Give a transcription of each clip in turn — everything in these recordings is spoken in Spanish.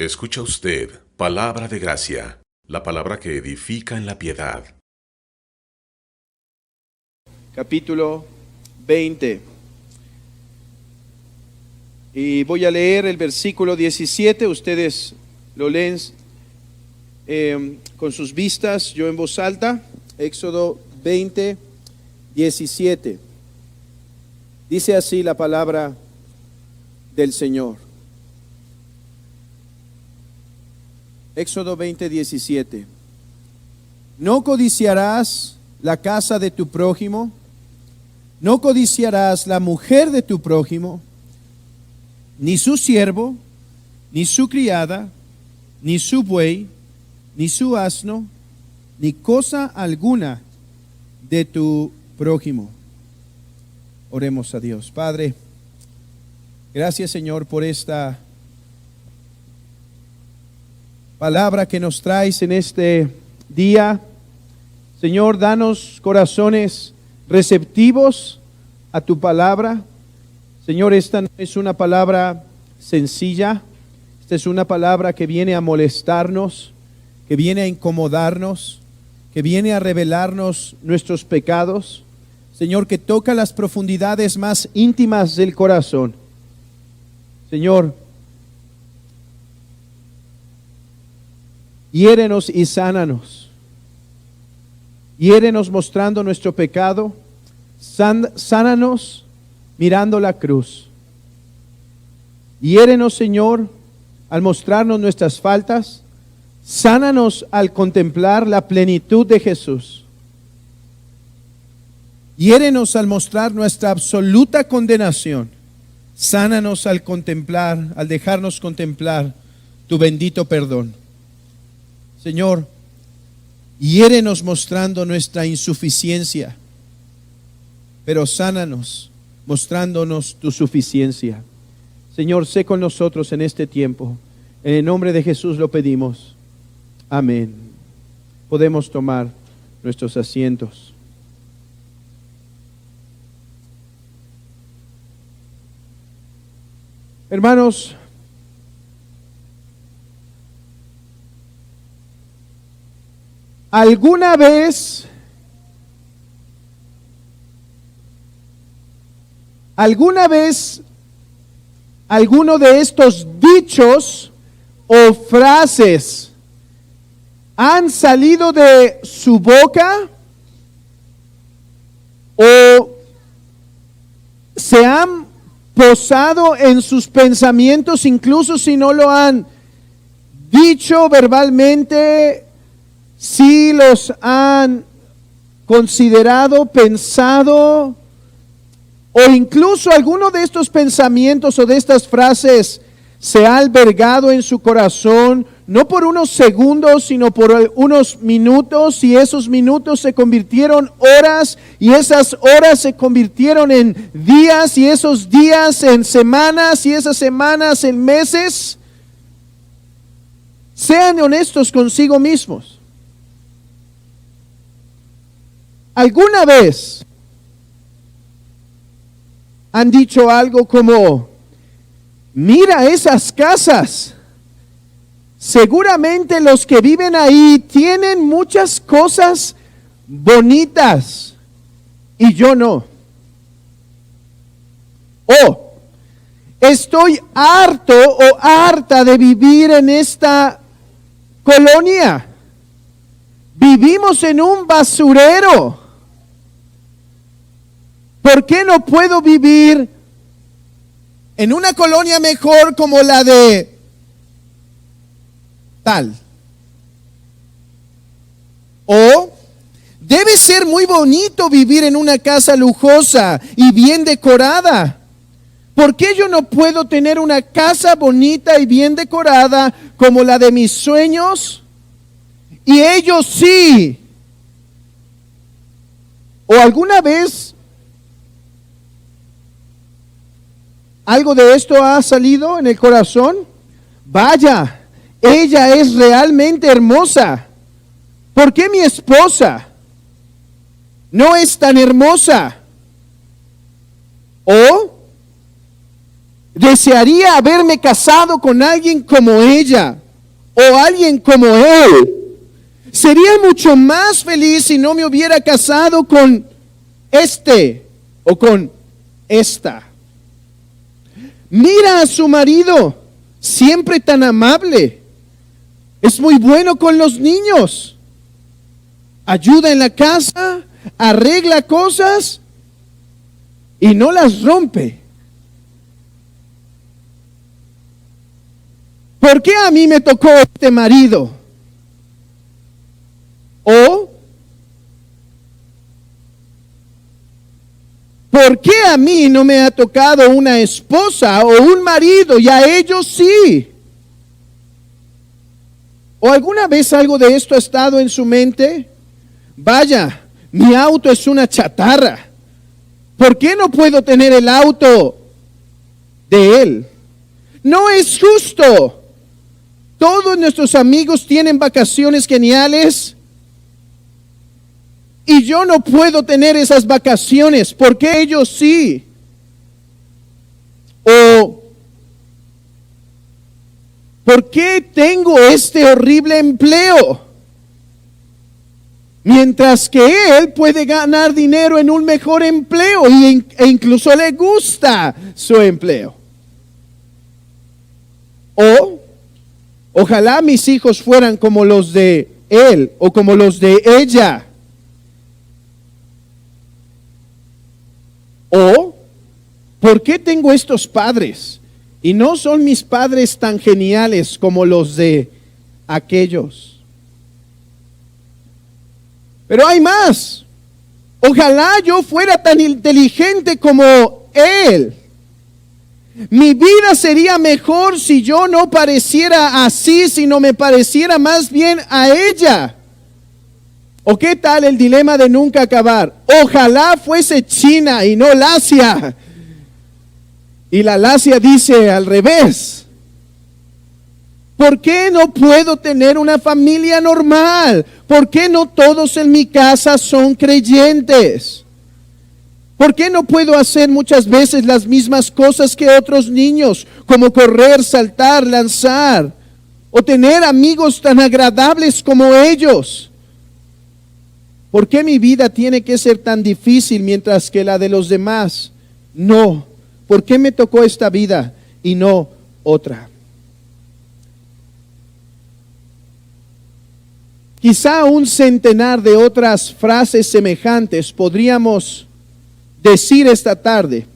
Escucha usted palabra de gracia, la palabra que edifica en la piedad. Capítulo 20. Y voy a leer el versículo 17. Ustedes lo leen con sus vistas, yo en voz alta. Éxodo 20, 17. Dice así la palabra del Señor. Éxodo 20, 17. No codiciarás la casa de tu prójimo, no codiciarás la mujer de tu prójimo, ni su siervo, ni su criada, ni su buey, ni su asno, ni cosa alguna de tu prójimo. Oremos a Dios. Padre, gracias Señor por esta palabra que nos traes en este día. Señor, danos corazones receptivos a tu palabra. Señor, esta no es una palabra sencilla. Esta es una palabra que viene a molestarnos, que viene a incomodarnos, que viene a revelarnos nuestros pecados. Señor, que toca las profundidades más íntimas del corazón. Señor, hiérenos y sánanos. Hiérenos mostrando nuestro pecado. Sánanos mirando la cruz. Hiérenos, Señor, al mostrarnos nuestras faltas. Sánanos al contemplar la plenitud de Jesús. Hiérenos al mostrar nuestra absoluta condenación. Sánanos al contemplar, al dejarnos contemplar tu bendito perdón. Señor, hiérenos mostrando nuestra insuficiencia, pero sánanos mostrándonos tu suficiencia. Señor, sé con nosotros en este tiempo. En el nombre de Jesús lo pedimos. Amén. Podemos tomar nuestros asientos. Hermanos, ¿alguna vez alguno de estos dichos o frases han salido de su boca o se han posado en sus pensamientos, incluso si no lo han dicho verbalmente? Si los han considerado, pensado, o incluso alguno de estos pensamientos o de estas frases se ha albergado en su corazón, no por unos segundos, sino por unos minutos, y esos minutos se convirtieron horas, y esas horas se convirtieron en días, y esos días en semanas, y esas semanas en meses. Sean honestos consigo mismos. ¿Alguna vez han dicho algo como: mira esas casas, seguramente los que viven ahí tienen muchas cosas bonitas y yo no? O estoy harto o harta de vivir en esta colonia. Vivimos en un basurero. ¿Por qué no puedo vivir en una colonia mejor como la de tal? O debe ser muy bonito vivir en una casa lujosa y bien decorada. ¿Por qué yo no puedo tener una casa bonita y bien decorada como la de mis sueños? Y ellos sí. ¿O alguna vez algo de esto ha salido en el corazón? Vaya, ella es realmente hermosa. ¿Por qué mi esposa no es tan hermosa? O Desearía haberme casado con alguien como ella o alguien como él. Sería mucho más feliz si no me hubiera casado con este o con esta. Mira a su marido, siempre tan amable. Es muy bueno con los niños. Ayuda en la casa, arregla cosas y no las rompe. ¿Por qué a mí me tocó este marido? ¿O por qué a mí no me ha tocado una esposa o un marido y a ellos sí? ¿O alguna vez algo de esto ha estado en su mente? Vaya, mi auto es una chatarra. ¿Por qué no puedo tener el auto de él? No es justo. Todos nuestros amigos tienen vacaciones geniales y yo no puedo tener esas vacaciones. ¿Por qué ellos sí? ¿O por qué tengo este horrible empleo? Mientras que él puede ganar dinero en un mejor empleo e incluso le gusta su empleo. O ojalá mis hijos fueran como los de él o como los de ella. O ¿por qué tengo estos padres? Y no son mis padres tan geniales como los de aquellos. Pero hay más. Ojalá yo fuera tan inteligente como él. Mi vida sería mejor si yo no pareciera así, sino me pareciera más bien a ella. ¿O qué tal el dilema de nunca acabar? Ojalá fuese China y no Lacia. Y la Lacia dice al revés. ¿Por qué no puedo tener una familia normal? ¿Por qué no todos en mi casa son creyentes? ¿Por qué no puedo hacer muchas veces las mismas cosas que otros niños, como correr, saltar, lanzar, o tener amigos tan agradables como ellos? ¿Por qué mi vida tiene que ser tan difícil mientras que la de los demás no? ¿Por qué me tocó esta vida y no otra? Quizá un centenar de otras frases semejantes podríamos decir esta tarde,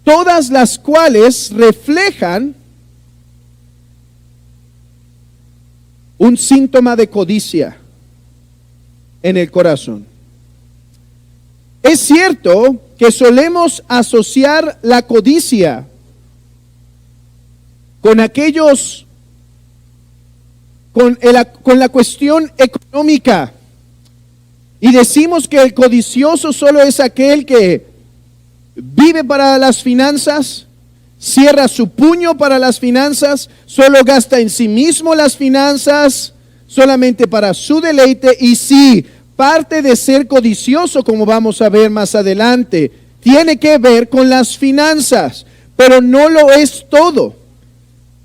todas las cuales reflejan un síntoma de codicia en el corazón. Es cierto que solemos asociar la codicia con aquellos, con la cuestión económica. Y decimos que el codicioso solo es aquel que vive para las finanzas, cierra su puño para las finanzas, solo gasta en sí mismo las finanzas, solamente para su deleite. Y sí, parte de ser codicioso, como vamos a ver más adelante, tiene que ver con las finanzas, pero no lo es todo.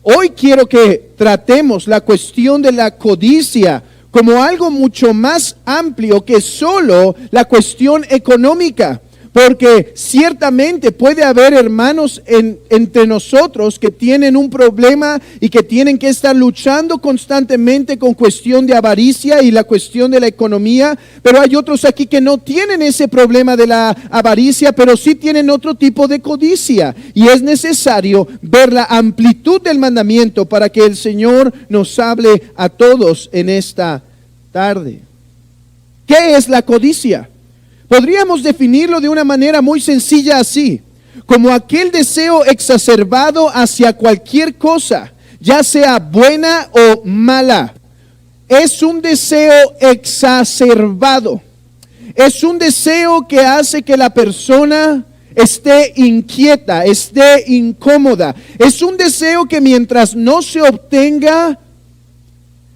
Hoy quiero que tratemos la cuestión de la codicia como algo mucho más amplio que solo la cuestión económica. Porque ciertamente puede haber hermanos entre nosotros que tienen un problema y que tienen que estar luchando constantemente con cuestión de avaricia y la cuestión de la economía, pero hay otros aquí que no tienen ese problema de la avaricia, pero sí tienen otro tipo de codicia. Y es necesario ver la amplitud del mandamiento para que el Señor nos hable a todos en esta tarde. ¿Qué es la codicia? Podríamos definirlo de una manera muy sencilla así, como aquel deseo exacerbado hacia cualquier cosa, ya sea buena o mala. Es un deseo exacerbado. Es un deseo que hace que la persona esté inquieta, esté incómoda. Es un deseo que mientras no se obtenga,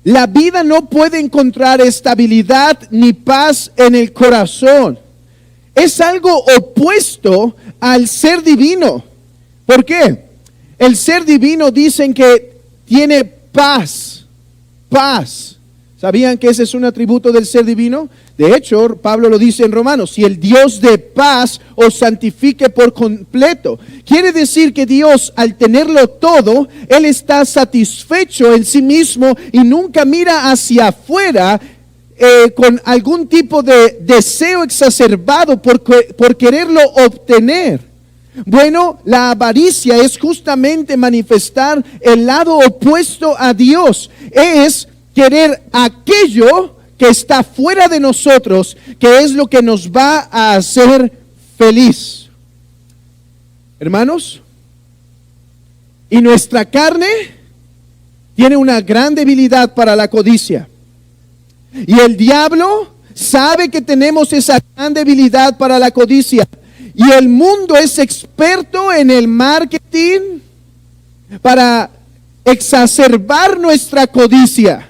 la vida no puede encontrar estabilidad ni paz en el corazón. Es algo opuesto al ser divino. ¿Por qué? El ser divino dicen que tiene paz, paz. ¿Sabían que ese es un atributo del ser divino? De hecho, Pablo lo dice en Romanos, si el Dios de paz os santifique por completo. Quiere decir que Dios, al tenerlo todo, Él está satisfecho en sí mismo y nunca mira hacia afuera con algún tipo de deseo exacerbado por quererlo obtener. Bueno, la avaricia es justamente manifestar el lado opuesto a Dios. Es querer aquello que está fuera de nosotros, que es lo que nos va a hacer feliz. Hermanos, y nuestra carne tiene una gran debilidad para la codicia. Y el diablo sabe que tenemos esa gran debilidad para la codicia. Y el mundo es experto en el marketing para exacerbar nuestra codicia.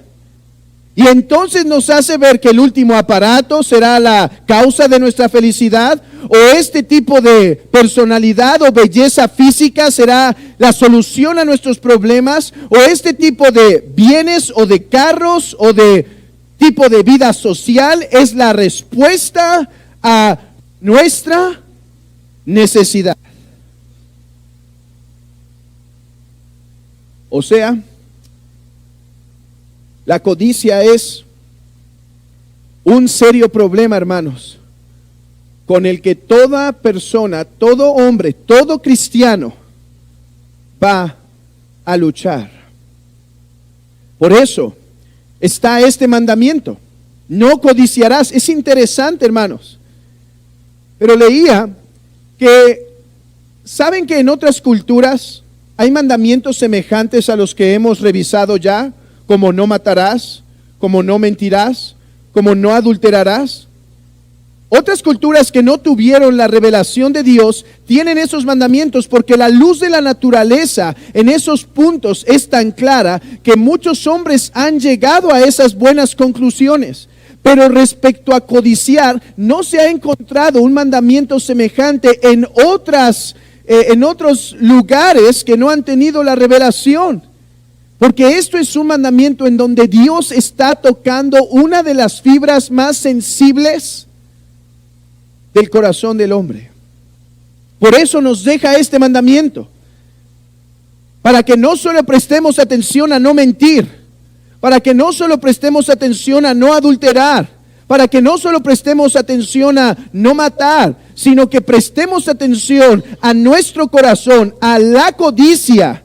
Y entonces nos hace ver que el último aparato será la causa de nuestra felicidad, o este tipo de personalidad o belleza física será la solución a nuestros problemas, o este tipo de bienes o de carros o de tipo de vida social es la respuesta a nuestra necesidad. O sea, la codicia es un serio problema, hermanos, con el que toda persona, todo hombre, todo cristiano va a luchar. Por eso está este mandamiento: no codiciarás. Es interesante, hermanos, pero leía que, ¿saben que en otras culturas hay mandamientos semejantes a los que hemos revisado ya? Como no matarás, como no mentirás, como no adulterarás. Otras culturas que no tuvieron la revelación de Dios tienen esos mandamientos porque la luz de la naturaleza en esos puntos es tan clara que muchos hombres han llegado a esas buenas conclusiones. Pero respecto a codiciar, no se ha encontrado un mandamiento semejante en otros lugares que no han tenido la revelación. Porque esto es un mandamiento en donde Dios está tocando una de las fibras más sensibles del corazón del hombre. Por eso nos deja este mandamiento, para que no solo prestemos atención a no mentir, para que no solo prestemos atención a no adulterar, para que no solo prestemos atención a no matar, sino que prestemos atención a nuestro corazón, a la codicia.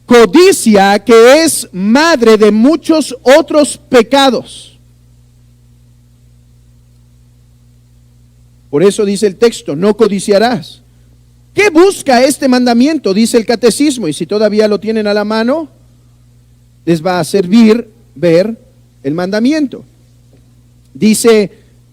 Codicia que es madre de muchos otros pecados. Por eso dice el texto, no codiciarás. ¿Qué busca este mandamiento? Dice el catecismo, y si todavía lo tienen a la mano, les va a servir ver el mandamiento. Dice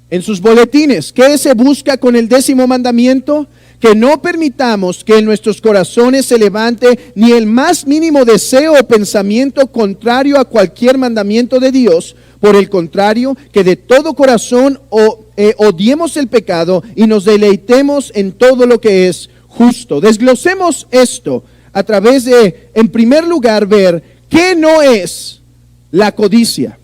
en sus boletines, ¿qué se busca con el 10º mandamiento? Que no permitamos que en nuestros corazones se levante ni el más mínimo deseo o pensamiento contrario a cualquier mandamiento de Dios. Por el contrario, que de todo corazón odiemos el pecado y nos deleitemos en todo lo que es justo. Desglosemos esto a través de, en primer lugar, ver qué no es la codicia.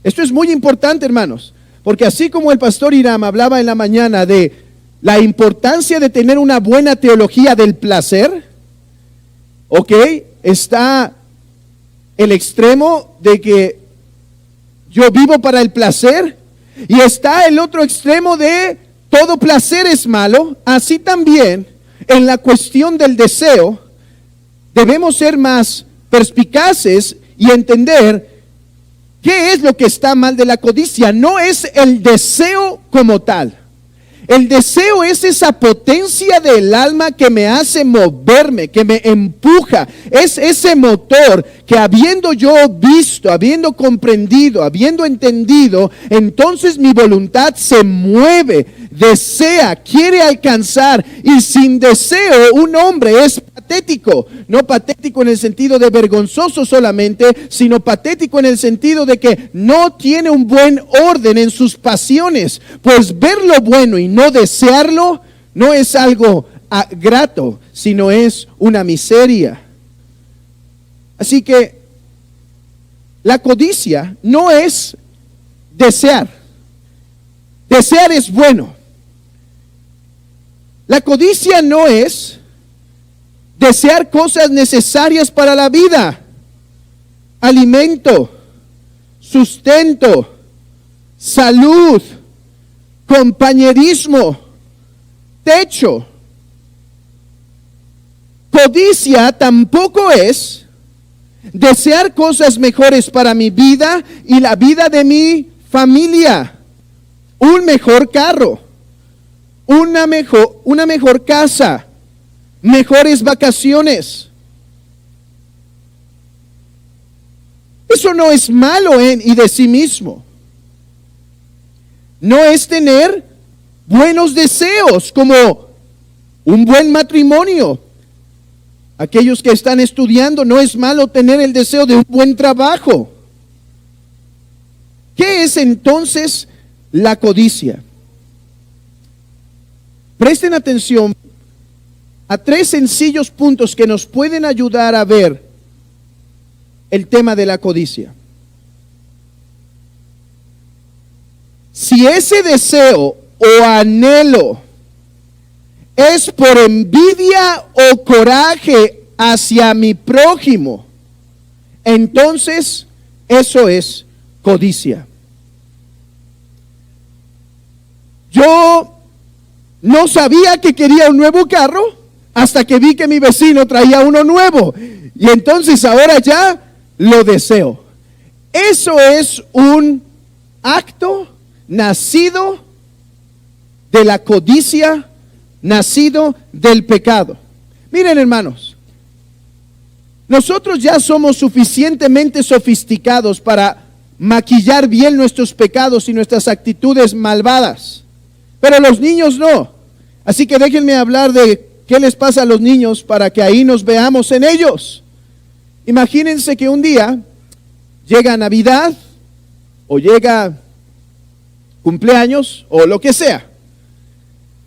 Esto es muy importante, hermanos, porque así como el pastor Hiram hablaba en la mañana de la importancia de tener una buena teología del placer, ok, está el extremo de que yo vivo para el placer, y está el otro extremo de todo placer es malo. Así también en la cuestión del deseo debemos ser más perspicaces y entender qué es lo que está mal de la codicia. No es el deseo como tal. El deseo es esa potencia del alma que me hace moverme, que me empuja. Es ese motor que, habiendo yo visto, habiendo comprendido, habiendo entendido, entonces mi voluntad se mueve, desea, quiere alcanzar. Y sin deseo un hombre es patético. No patético en el sentido de vergonzoso solamente, sino patético en el sentido de que no tiene un buen orden en sus pasiones. Pues ver lo bueno y no desearlo no es algo grato, sino es una miseria. Así que la codicia no es desear. Desear es bueno. La codicia no es desear cosas necesarias para la vida. Alimento, sustento, salud, compañerismo, techo. Codicia tampoco es desear cosas mejores para mi vida y la vida de mi familia. Un mejor carro, una mejor casa, mejores vacaciones. Eso no es malo en y de sí mismo. No es tener buenos deseos como un buen matrimonio. Aquellos que están estudiando, no es malo tener el deseo de un buen trabajo. ¿Qué es entonces la codicia? Presten atención a 3 sencillos puntos que nos pueden ayudar a ver el tema de la codicia. Si ese deseo o anhelo es por envidia o coraje hacia mi prójimo, entonces eso es codicia. Yo no sabía que quería un nuevo carro hasta que vi que mi vecino traía uno nuevo. Y entonces ahora ya lo deseo. Eso es un acto nacido de la codicia, nacido del pecado. Miren, hermanos, nosotros ya somos suficientemente sofisticados para maquillar bien nuestros pecados y nuestras actitudes malvadas, pero los niños no. Así que déjenme hablar de qué les pasa a los niños para que ahí nos veamos en ellos. Imagínense que un día llega Navidad o llega cumpleaños o lo que sea.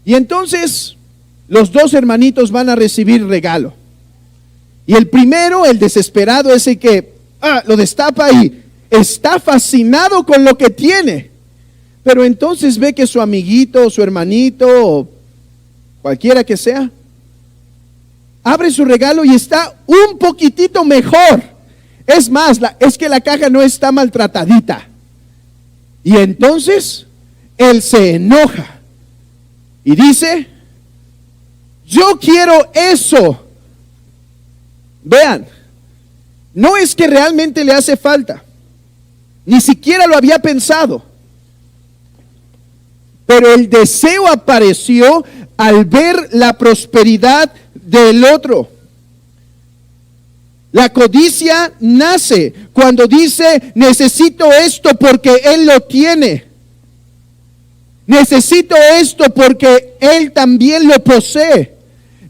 Y entonces los 2 hermanitos van a recibir regalo. Y el primero, el desesperado, es el que lo destapa y está fascinado con lo que tiene. Pero entonces ve que su amiguito, su hermanito, o cualquiera que sea, abre su regalo y está un poquitito mejor. Es más, es que la caja no está maltratadita. Y entonces él se enoja y dice: yo quiero eso. Vean, no es que realmente le hace falta, ni siquiera lo había pensado, pero el deseo apareció al ver la prosperidad del otro. La codicia nace cuando dice: necesito esto porque él lo tiene. Necesito esto porque él también lo posee.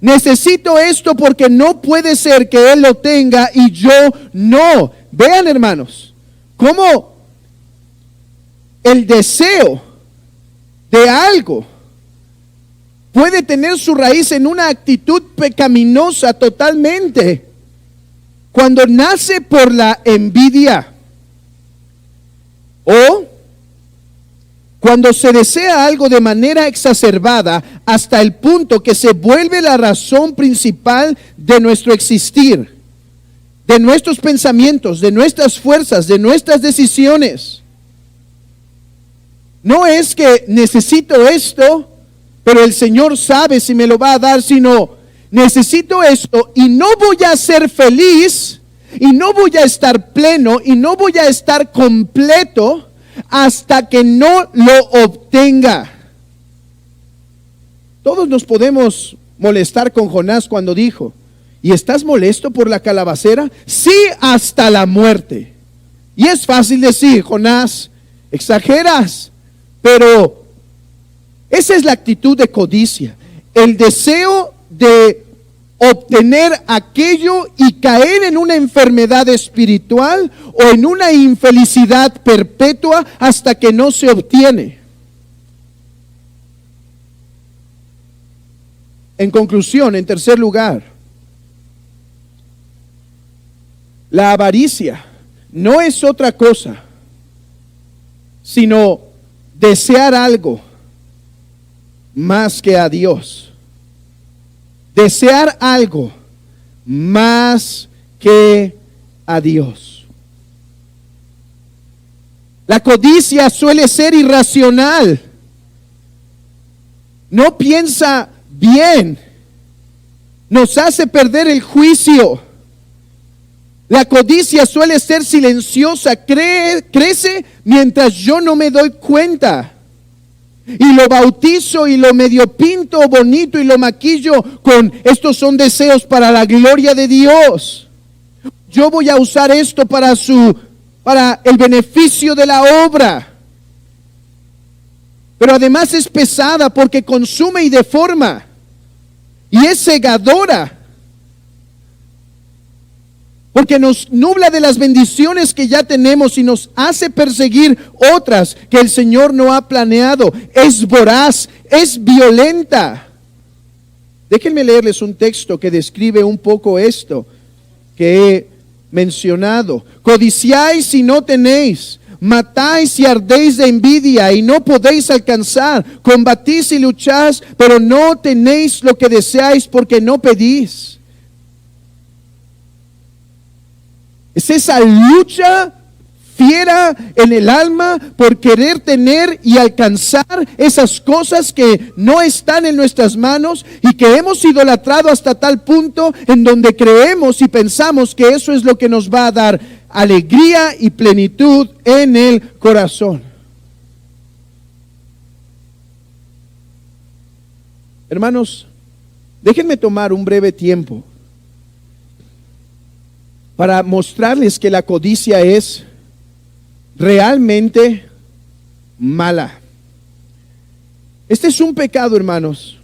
Necesito esto porque no puede ser que él lo tenga y yo no. Vean, hermanos, cómo el deseo de algo puede tener su raíz en una actitud pecaminosa totalmente. Cuando nace por la envidia o cuando se desea algo de manera exacerbada hasta el punto que se vuelve la razón principal de nuestro existir, de nuestros pensamientos, de nuestras fuerzas, de nuestras decisiones. No es que necesito esto, pero el Señor sabe si me lo va a dar, sino necesito esto y no voy a ser feliz y no voy a estar pleno y no voy a estar completo hasta que no lo obtenga. Todos nos podemos molestar con Jonás cuando dijo: ¿y estás molesto por la calabacera? Sí, hasta la muerte. Y es fácil decir: Jonás, exageras. Pero esa es la actitud de codicia, el deseo de obtener aquello y caer en una enfermedad espiritual o en una infelicidad perpetua hasta que no se obtiene. En conclusión, en tercer lugar, la avaricia no es otra cosa sino desear algo más que a Dios. Desear algo más que a Dios. La codicia suele ser irracional. No piensa bien. Nos hace perder el juicio. La codicia suele ser silenciosa, crece mientras yo no me doy cuenta. Y lo bautizo y lo medio pinto bonito y lo maquillo con estos son deseos para la gloria de Dios. Yo voy a usar esto para el beneficio de la obra. Pero además es pesada porque consume y deforma. Y es cegadora. Porque nos nubla de las bendiciones que ya tenemos y nos hace perseguir otras que el Señor no ha planeado. Es voraz, es violenta. Déjenme leerles un texto que describe un poco esto que he mencionado. Codiciáis y no tenéis. Matáis y ardéis de envidia y no podéis alcanzar. Combatís y lucháis, pero no tenéis lo que deseáis porque no pedís. Es esa lucha fiera en el alma por querer tener y alcanzar esas cosas que no están en nuestras manos y que hemos idolatrado hasta tal punto en donde creemos y pensamos que eso es lo que nos va a dar alegría y plenitud en el corazón. Hermanos, déjenme tomar un breve tiempo para mostrarles que la codicia es realmente mala. Este es un pecado, hermanos,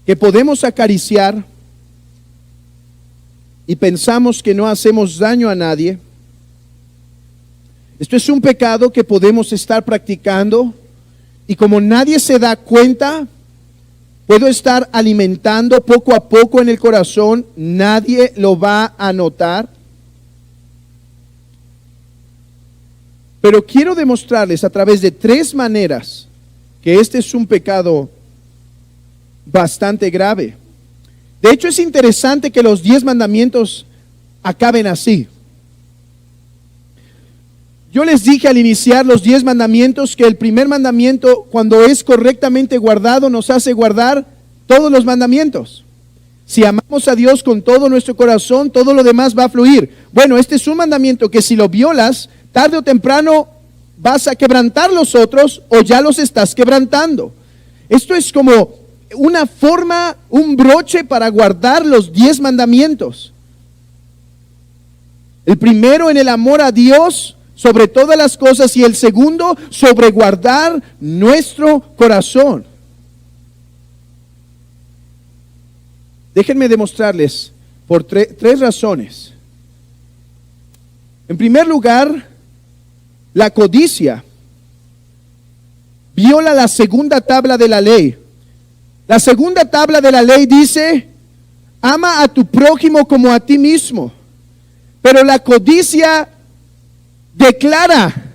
que podemos acariciar y pensamos que no hacemos daño a nadie. Esto es un pecado que podemos estar practicando y como nadie se da cuenta, puedo estar alimentando poco a poco en el corazón, nadie lo va a notar. Pero quiero demostrarles a través de 3 maneras que este es un pecado bastante grave. De hecho, es interesante que los 10 mandamientos acaben así. Yo les dije al iniciar los 10 mandamientos que el primer mandamiento, cuando es correctamente guardado, nos hace guardar todos los mandamientos. Si amamos a Dios con todo nuestro corazón, todo lo demás va a fluir. Bueno, este es un mandamiento que si lo violas, tarde o temprano vas a quebrantar los otros o ya los estás quebrantando. Esto es como una forma, un broche para guardar los 10 mandamientos. El primero en el amor a Dios sobre todas las cosas y el segundo sobre guardar nuestro corazón. Déjenme demostrarles por 3 razones. En primer lugar, la codicia viola la segunda tabla de la ley. La segunda tabla de la ley dice, ama a tu prójimo como a ti mismo. Pero la codicia declara,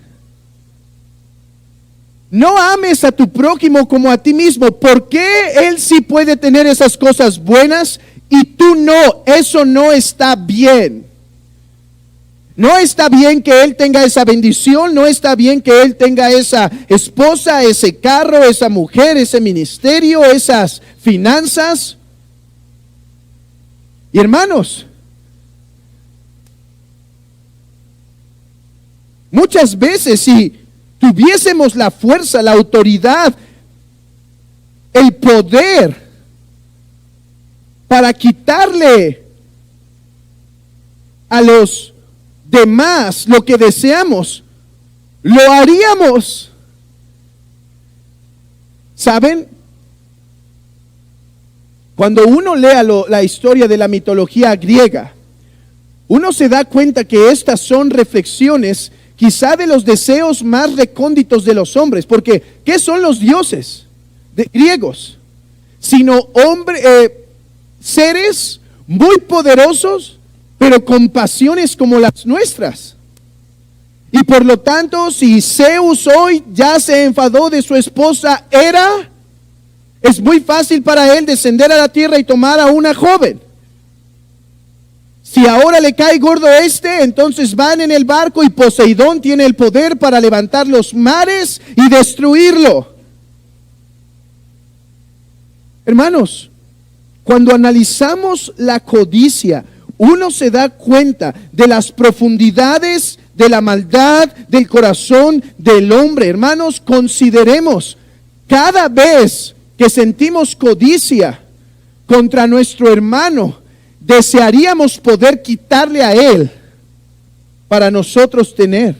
no ames a tu prójimo como a ti mismo. ¿Por qué él sí puede tener esas cosas buenas y tú no? Eso no está bien. No está bien que él tenga esa bendición, no está bien que él tenga esa esposa, ese carro, esa mujer, ese ministerio, esas finanzas. Y hermanos, muchas veces si tuviésemos la fuerza, la autoridad, el poder para quitarle a los demás lo que deseamos, lo haríamos. ¿Saben? Cuando uno lea la historia de la mitología griega, uno se da cuenta que estas son reflexiones quizá de los deseos más recónditos de los hombres, porque ¿qué son los dioses griegos? sino seres muy poderosos, pero con pasiones como las nuestras. Y por lo tanto, si Zeus hoy ya se enfadó de su esposa Hera, es muy fácil para él descender a la tierra y tomar a una joven. Si ahora le cae gordo entonces van en el barco y Poseidón tiene el poder para levantar los mares y destruirlo. Hermanos, cuando analizamos la codicia, uno se da cuenta de las profundidades de la maldad del corazón del hombre. Hermanos, consideremos, cada vez que sentimos codicia contra nuestro hermano, desearíamos poder quitarle a él para nosotros tener.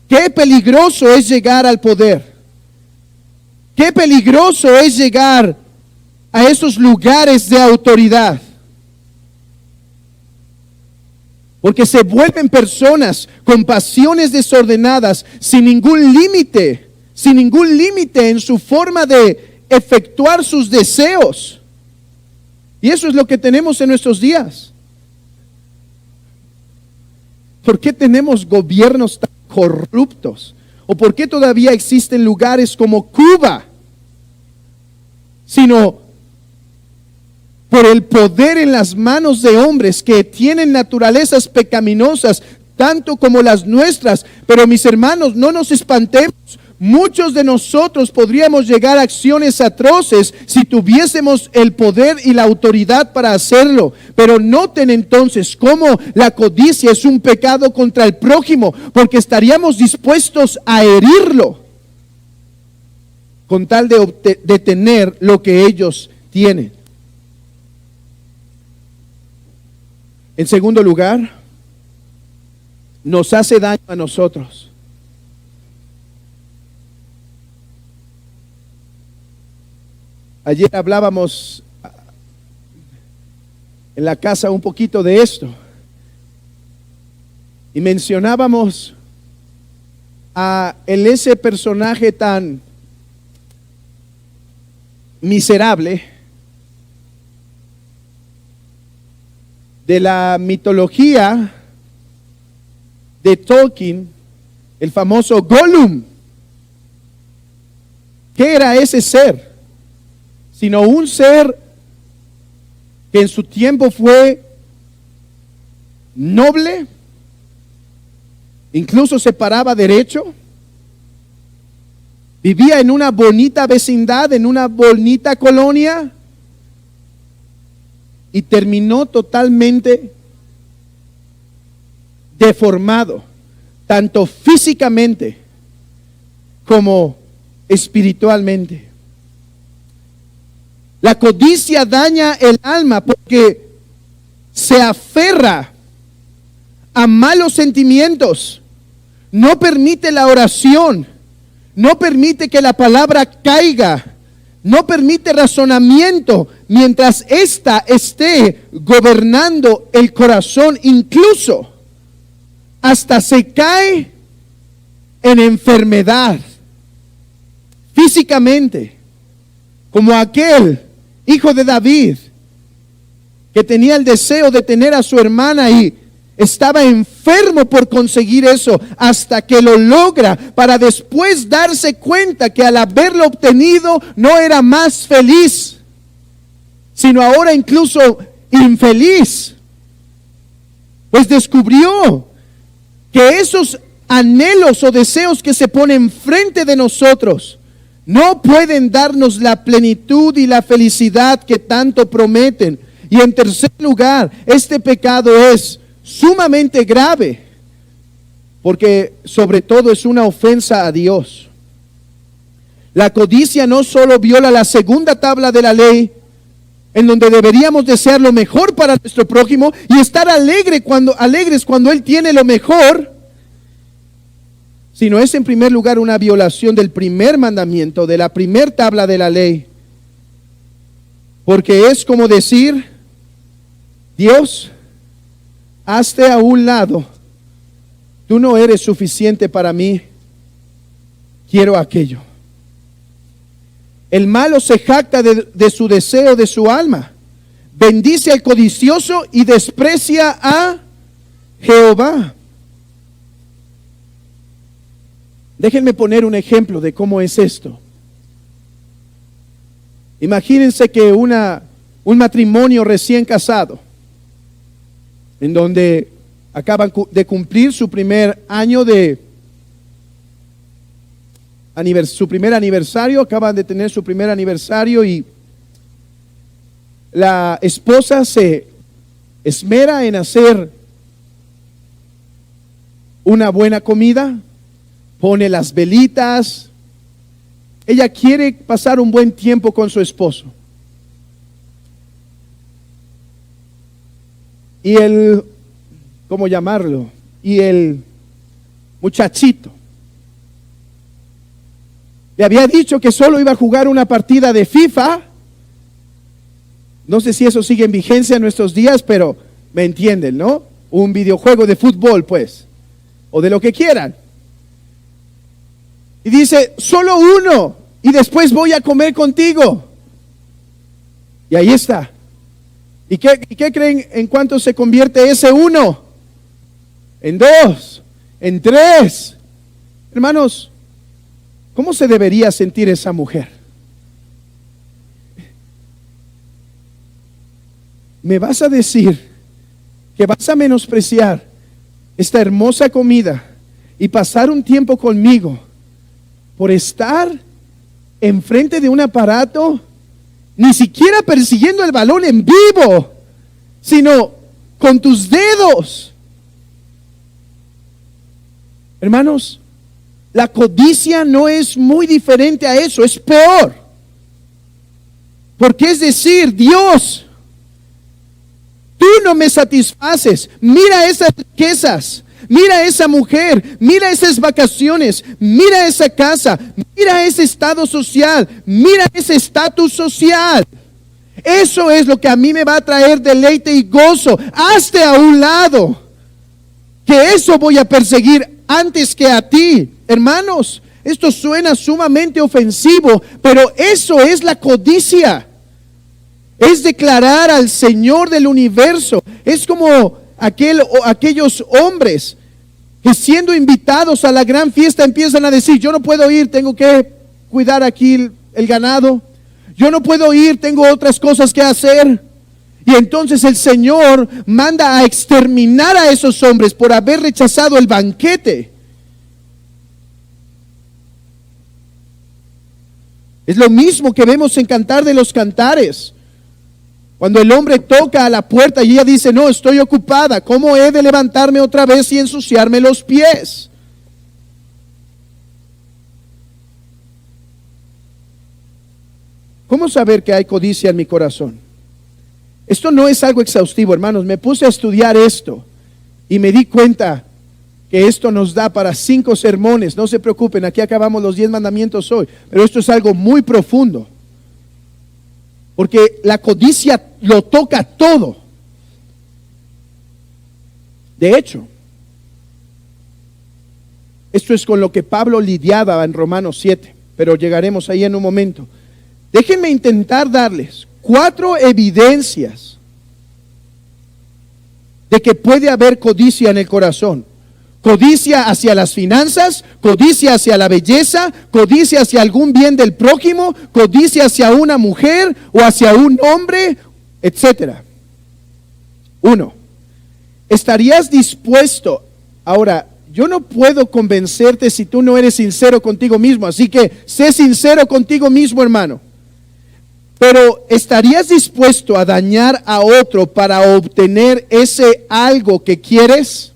Qué peligroso es llegar al poder. Qué peligroso es llegar a esos lugares de autoridad. Porque se vuelven personas con pasiones desordenadas, sin ningún límite en su forma de efectuar sus deseos. Y eso es lo que tenemos en nuestros días. ¿Por qué tenemos gobiernos tan corruptos? ¿O por qué todavía existen lugares como Cuba? Sino por el poder en las manos de hombres que tienen naturalezas pecaminosas, tanto como las nuestras. Pero mis hermanos, no nos espantemos. Muchos de nosotros podríamos llegar a acciones atroces si tuviésemos el poder y la autoridad para hacerlo. Pero noten entonces cómo la codicia es un pecado contra el prójimo, porque estaríamos dispuestos a herirlo con tal de tener lo que ellos tienen. En segundo lugar, nos hace daño a nosotros. Ayer hablábamos en la casa un poquito de esto y mencionábamos a ese personaje tan miserable de la mitología de Tolkien, el famoso Gollum. ¿Qué era ese ser? Sino un ser que en su tiempo fue noble, incluso se paraba derecho, vivía en una bonita vecindad, en una bonita colonia, y terminó totalmente deformado, tanto físicamente como espiritualmente. La codicia daña el alma porque se aferra a malos sentimientos, no permite la oración, no permite que la palabra caiga, no permite razonamiento mientras ésta esté gobernando el corazón, incluso hasta se cae en enfermedad físicamente, como aquel hijo de David que tenía el deseo de tener a su hermana y estaba enfermo por conseguir eso, hasta que lo logra, para después darse cuenta que al haberlo obtenido no era más feliz, sino ahora incluso infeliz, pues descubrió que esos anhelos o deseos que se ponen frente de nosotros no pueden darnos la plenitud y la felicidad que tanto prometen. Y en tercer lugar, este pecado es sumamente grave, porque sobre todo es una ofensa a Dios. La codicia no solo viola la segunda tabla de la ley, en donde deberíamos desear lo mejor para nuestro prójimo y estar alegres cuando Él tiene lo mejor, sino es en primer lugar una violación del primer mandamiento, de la primer tabla de la ley. Porque es como decir: Dios, hazte a un lado, tú no eres suficiente para mí, quiero aquello. El malo se jacta de su deseo de su alma. Bendice al codicioso y desprecia a Jehová. Déjenme poner un ejemplo de cómo es esto. Imagínense que un matrimonio recién casado, en donde acaban de cumplir su primer año su primer aniversario, acaban de tener su primer aniversario y la esposa se esmera en hacer una buena comida, pone las velitas. Ella quiere pasar un buen tiempo con su esposo. Y ¿cómo llamarlo? Y el muchachito le había dicho que solo iba a jugar una partida de FIFA. No sé si eso sigue en vigencia en nuestros días, pero me entienden, ¿no? Un videojuego de fútbol, pues, o de lo que quieran. Y dice, solo uno, y después voy a comer contigo. Y ahí está. ¿Y qué creen en cuánto se convierte ese uno? En 2, en 3. Hermanos, ¿cómo se debería sentir esa mujer? ¿Me vas a decir que vas a menospreciar esta hermosa comida y pasar un tiempo conmigo por estar enfrente de un aparato, ni siquiera persiguiendo el balón en vivo, sino con tus dedos? Hermanos, la codicia no es muy diferente a eso, es peor. Porque es decir, Dios, tú no me satisfaces. Mira esas riquezas, mira esa mujer, mira esas vacaciones, mira esa casa, mira ese estado social, mira ese estatus social. Eso es lo que a mí me va a traer deleite y gozo. Hazte a un lado, que eso voy a perseguir antes que a ti. Hermanos, esto suena sumamente ofensivo, pero eso es la codicia. Es declarar al Señor del universo. Es como aquellos hombres que siendo invitados a la gran fiesta empiezan a decir, yo no puedo ir, tengo que cuidar aquí el ganado. Yo no puedo ir, tengo otras cosas que hacer. Y entonces el Señor manda a exterminar a esos hombres por haber rechazado el banquete. Es lo mismo que vemos en Cantar de los Cantares. Cuando el hombre toca a la puerta y ella dice, no, estoy ocupada, ¿cómo he de levantarme otra vez y ensuciarme los pies? ¿Cómo saber que hay codicia en mi corazón? Esto no es algo exhaustivo, hermanos. Me puse a estudiar esto y me di cuenta que esto nos da para 5 sermones. No se preocupen, aquí acabamos los 10 mandamientos hoy, pero esto es algo muy profundo. Porque la codicia lo toca todo. De hecho, esto es con lo que Pablo lidiaba en Romanos 7, pero llegaremos ahí en un momento. Déjenme intentar darles 4 evidencias de que puede haber codicia en el corazón. Codicia hacia las finanzas, codicia hacia la belleza, codicia hacia algún bien del prójimo, codicia hacia una mujer o hacia un hombre, etcétera. 1. ¿Estarías dispuesto? Ahora, yo no puedo convencerte si tú no eres sincero contigo mismo, así que sé sincero contigo mismo, hermano. Pero ¿estarías dispuesto a dañar a otro para obtener ese algo que quieres?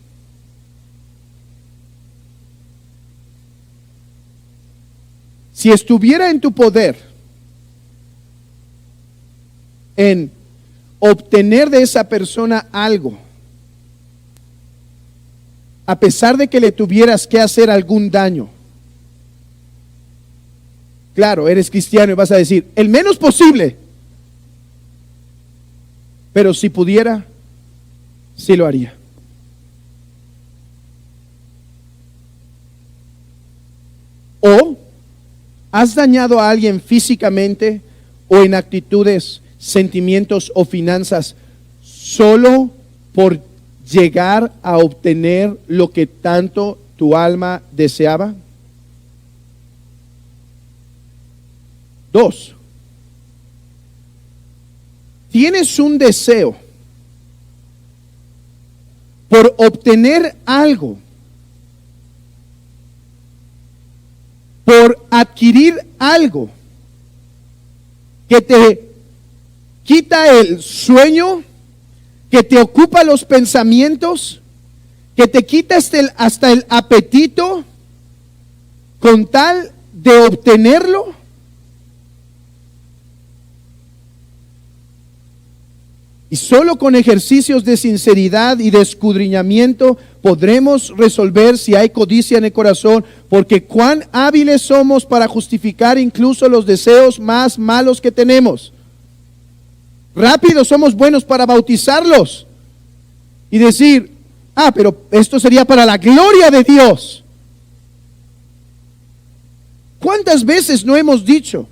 Si estuviera en tu poder en obtener de esa persona algo, a pesar de que le tuvieras que hacer algún daño, claro, eres cristiano y vas a decir, el menos posible, pero si pudiera, sí lo haría. O ¿Has dañado a alguien físicamente o en actitudes, sentimientos o finanzas solo por llegar a obtener lo que tanto tu alma deseaba? 2. Tienes un deseo por obtener algo, por adquirir algo que te quita el sueño, que te ocupa los pensamientos, que te quita hasta el apetito con tal de obtenerlo. Y solo con ejercicios de sinceridad y de escudriñamiento podremos resolver si hay codicia en el corazón, porque cuán hábiles somos para justificar incluso los deseos más malos que tenemos. Rápido somos buenos para bautizarlos y decir, pero esto sería para la gloria de Dios. ¿Cuántas veces no hemos dicho,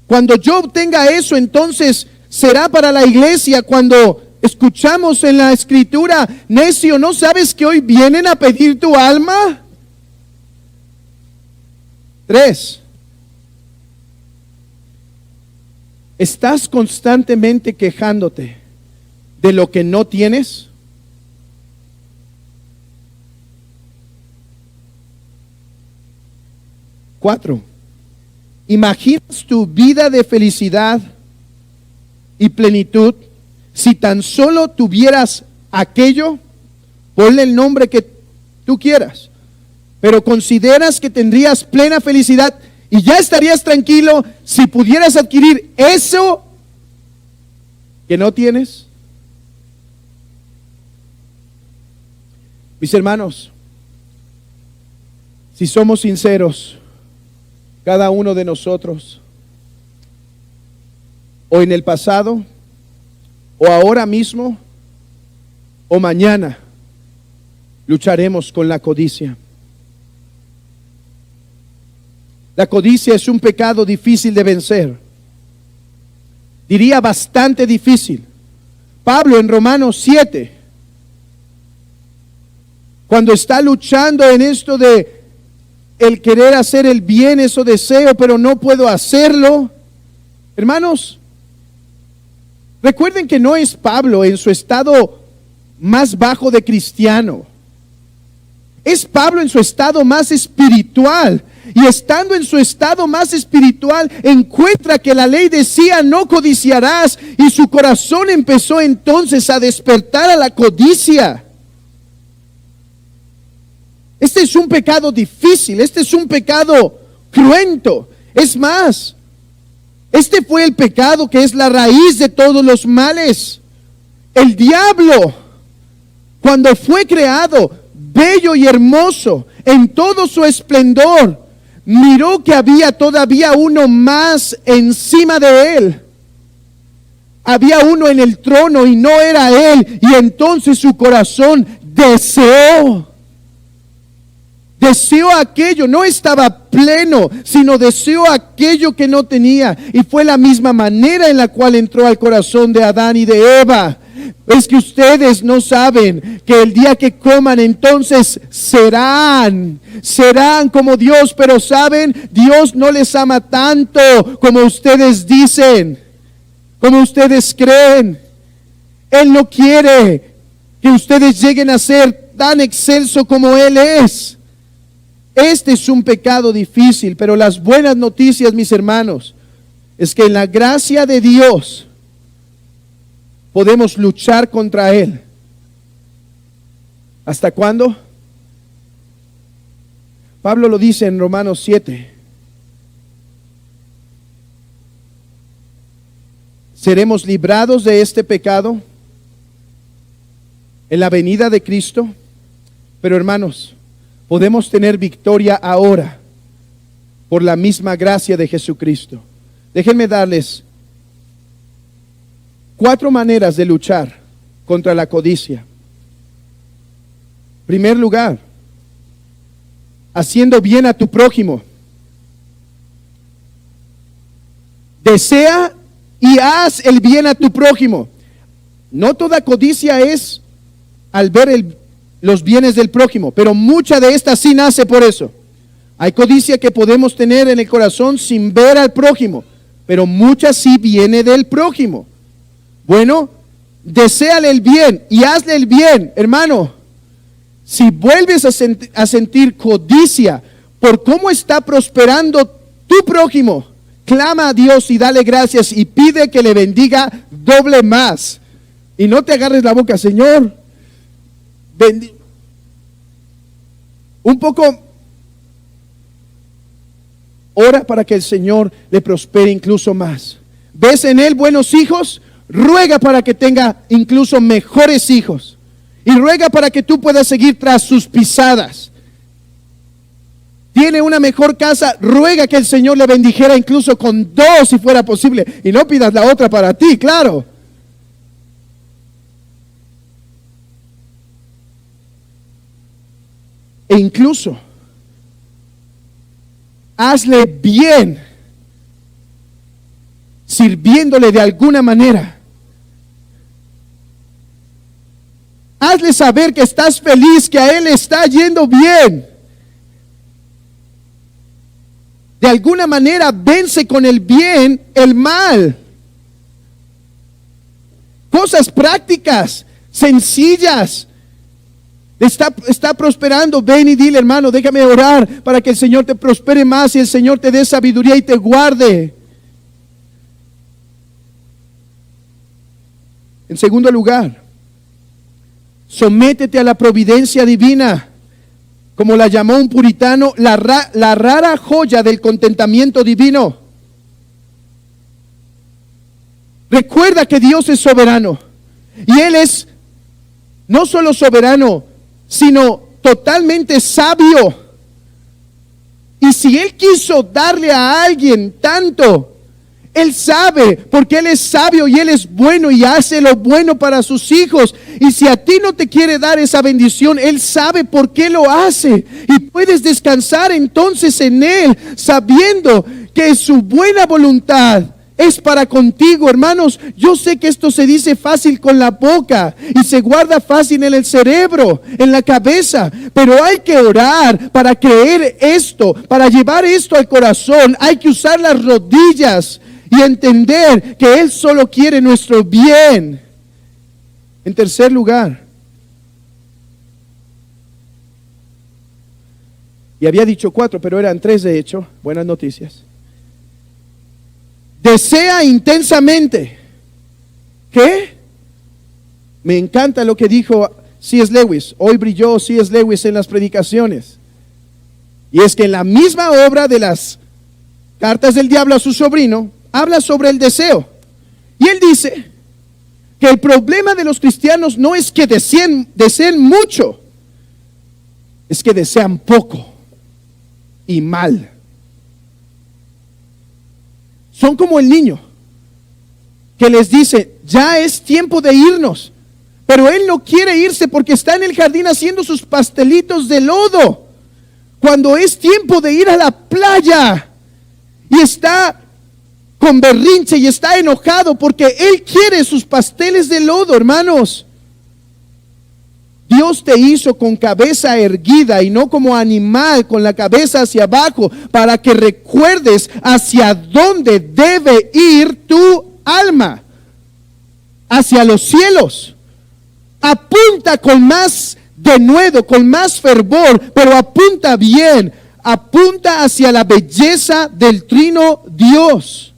cuando yo obtenga eso, entonces será para la iglesia? Cuando escuchamos en la escritura, necio, ¿no sabes que hoy vienen a pedir tu alma? 3. ¿Estás constantemente quejándote de lo que no tienes? 4. ¿Imaginas tu vida de felicidad y plenitud si tan solo tuvieras aquello? Ponle el nombre que tú quieras, pero consideras que tendrías plena felicidad y ya estarías tranquilo si pudieras adquirir eso que no tienes. Mis hermanos, si somos sinceros, cada uno de nosotros, o en el pasado, o ahora mismo, o mañana, lucharemos con la codicia. La codicia es un pecado difícil de vencer. Diría bastante difícil. Pablo en Romanos 7, cuando está luchando en esto de el querer hacer el bien, eso deseo, pero no puedo hacerlo. Hermanos, recuerden que no es Pablo en su estado más bajo de cristiano. Es Pablo en su estado más espiritual. Y estando en su estado más espiritual, encuentra que la ley decía, no codiciarás. Y su corazón empezó entonces a despertar a la codicia. Este es un pecado difícil, este es un pecado cruento. Es más, este fue el pecado que es la raíz de todos los males. El diablo, cuando fue creado, bello y hermoso, en todo su esplendor, miró que había todavía uno más encima de él. Había uno en el trono y no era él. Y entonces su corazón deseó aquello, no estaba pleno, sino deseó aquello que no tenía. Y fue la misma manera en la cual entró al corazón de Adán y de Eva. Es que ustedes no saben que el día que coman entonces serán como Dios, pero saben, Dios no les ama tanto como ustedes dicen, como ustedes creen. Él no quiere que ustedes lleguen a ser tan excelso como Él es. Este es un pecado difícil, pero las buenas noticias, mis hermanos, es que en la gracia de Dios podemos luchar contra Él. ¿Hasta cuándo? Pablo lo dice en Romanos 7. ¿Seremos librados de este pecado en la venida de Cristo? Pero hermanos, podemos tener victoria ahora por la misma gracia de Jesucristo. Déjenme darles 4 maneras de luchar contra la codicia. En primer lugar, haciendo bien a tu prójimo. Desea y haz el bien a tu prójimo. No toda codicia es al ver los bienes del prójimo, pero mucha de esta sí nace por eso. Hay codicia que podemos tener en el corazón sin ver al prójimo, pero mucha sí viene del prójimo. Bueno, deséale el bien y hazle el bien, hermano. Si vuelves a sentir codicia por cómo está prosperando tu prójimo, clama a Dios y dale gracias y pide que le bendiga doble más. Y no te agarres la boca, Señor, un poco, ora para que el Señor le prospere incluso más. ¿Ves en él buenos hijos? Ruega para que tenga incluso mejores hijos. Y ruega para que tú puedas seguir tras sus pisadas. Tiene una mejor casa, ruega que el Señor le bendijera incluso con 2 si fuera posible. Y no pidas la otra para ti, claro. E incluso, hazle bien, sirviéndole de alguna manera. Hazle saber que estás feliz, que a él está yendo bien. De alguna manera vence con el bien el mal. Cosas prácticas, sencillas. Está prosperando, ven y dile, hermano, déjame orar para que el Señor te prospere más y el Señor te dé sabiduría y te guarde. En segundo lugar, sométete a la providencia divina, como la llamó un puritano, la rara joya del contentamiento divino. Recuerda que Dios es soberano y Él es no solo soberano, sino totalmente sabio. Y si Él quiso darle a alguien tanto, Él sabe, porque Él es sabio y Él es bueno y hace lo bueno para sus hijos. Y si a ti no te quiere dar esa bendición, Él sabe por qué lo hace. Y puedes descansar entonces en Él, sabiendo que su buena voluntad es para contigo, hermanos. Yo sé que esto se dice fácil con la boca y se guarda fácil en el cerebro, en la cabeza, pero hay que orar para creer esto, para llevar esto al corazón. Hay que usar las rodillas y entender que Él solo quiere nuestro bien. En tercer lugar, y había dicho 4, pero eran 3 de hecho, buenas noticias. Desea intensamente. ¿Qué? Me encanta lo que dijo C.S. Lewis. Hoy brilló C.S. Lewis en las predicaciones. Y es que en la misma obra de las cartas del diablo a su sobrino, habla sobre el deseo. Y él dice que el problema de los cristianos no es que deseen mucho, es que desean poco y mal. Son como el niño que les dice, ya es tiempo de irnos, pero él no quiere irse porque está en el jardín haciendo sus pastelitos de lodo, cuando es tiempo de ir a la playa, y está con berrinche y está enojado porque él quiere sus pasteles de lodo, hermanos. Dios te hizo con cabeza erguida y no como animal con la cabeza hacia abajo, para que recuerdes hacia dónde debe ir tu alma, hacia los cielos. Apunta con más denuedo, con más fervor, pero apunta bien, apunta hacia la belleza del Trino Dios.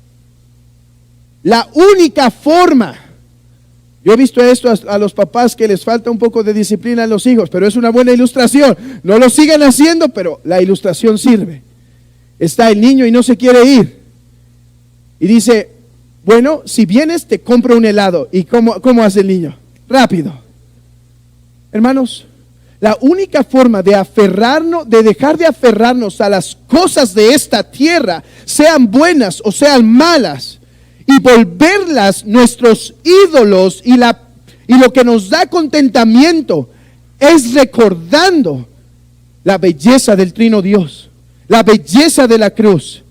La única forma. Yo he visto esto a los papás que les falta un poco de disciplina a los hijos, pero es una buena ilustración. No lo sigan haciendo, pero la ilustración sirve. Está el niño y no se quiere ir. Y dice, bueno, si vienes te compro un helado. ¿Y cómo hace el niño? Rápido. Hermanos, la única forma de dejar de aferrarnos a las cosas de esta tierra, sean buenas o sean malas, y volverlas nuestros ídolos y lo que nos da contentamiento, es recordando la belleza del Trino Dios, la belleza de la cruz.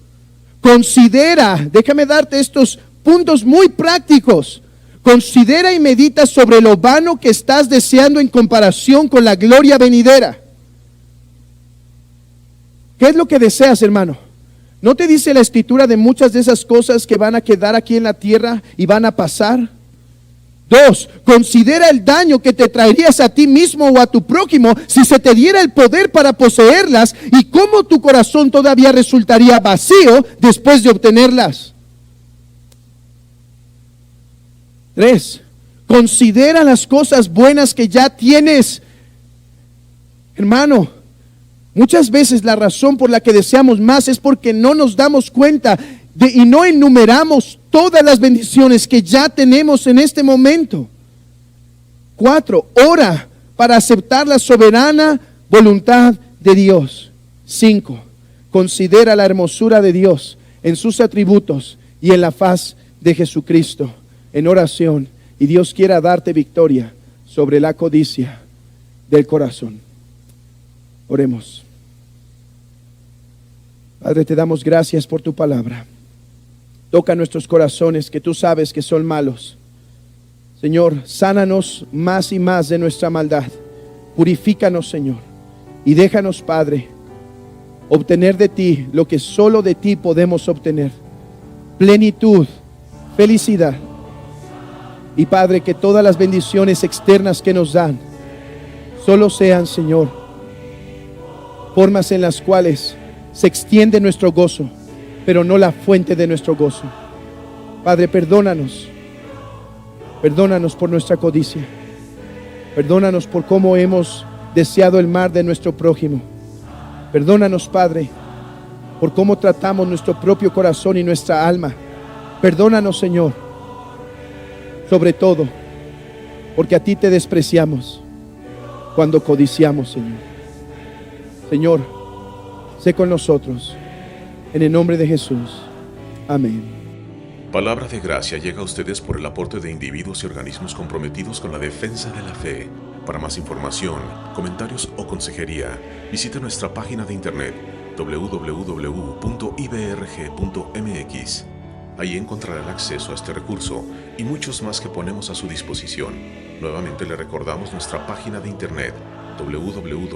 Considera, déjame darte estos puntos muy prácticos. Considera y medita sobre lo vano que estás deseando en comparación con la gloria venidera. ¿Qué es lo que deseas, hermano? ¿No te dice la Escritura de muchas de esas cosas que van a quedar aquí en la tierra y van a pasar? 2, considera el daño que te traerías a ti mismo o a tu prójimo si se te diera el poder para poseerlas y cómo tu corazón todavía resultaría vacío después de obtenerlas. 3, considera las cosas buenas que ya tienes. Hermano, muchas veces la razón por la que deseamos más es porque no nos damos cuenta y no enumeramos todas las bendiciones que ya tenemos en este momento. 4, ora para aceptar la soberana voluntad de Dios. 5, considera la hermosura de Dios en sus atributos y en la faz de Jesucristo en oración, y Dios quiera darte victoria sobre la codicia del corazón. Oremos. Padre, te damos gracias por tu palabra. Toca nuestros corazones que tú sabes que son malos. Señor, sánanos más y más de nuestra maldad. Purifícanos, Señor, y déjanos, Padre, obtener de ti lo que solo de ti podemos obtener: plenitud, felicidad. Y Padre, que todas las bendiciones externas que nos dan solo sean, Señor, formas en las cuales se extiende nuestro gozo, pero no la fuente de nuestro gozo. Padre, perdónanos por nuestra codicia. Perdónanos por cómo hemos deseado el mal de nuestro prójimo. Perdónanos, Padre, por cómo tratamos nuestro propio corazón y nuestra alma. Perdónanos, Señor, sobre todo porque a ti te despreciamos cuando codiciamos, Señor. Señor, sé con nosotros, en el nombre de Jesús. Amén. Palabra de Gracia llega a ustedes por el aporte de individuos y organismos comprometidos con la defensa de la fe. Para más información, comentarios o consejería, visite nuestra página de internet www.ibrg.mx. Ahí encontrará el acceso a este recurso y muchos más que ponemos a su disposición. Nuevamente le recordamos nuestra página de internet www.ibrg.mx.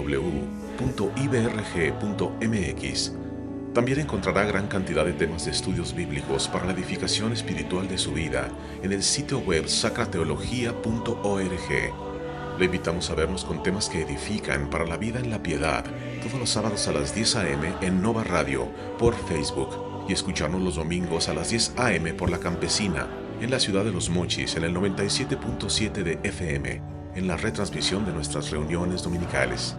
También encontrará gran cantidad de temas de estudios bíblicos para la edificación espiritual de su vida en el sitio web sacrateología.org. Le invitamos a vernos con temas que edifican para la vida en la piedad todos los sábados a las 10 a.m. en Nova Radio por Facebook y escucharnos los domingos a las 10 a.m. por La Campesina en la ciudad de Los Mochis en el 97.7 de FM en la retransmisión de nuestras reuniones dominicales.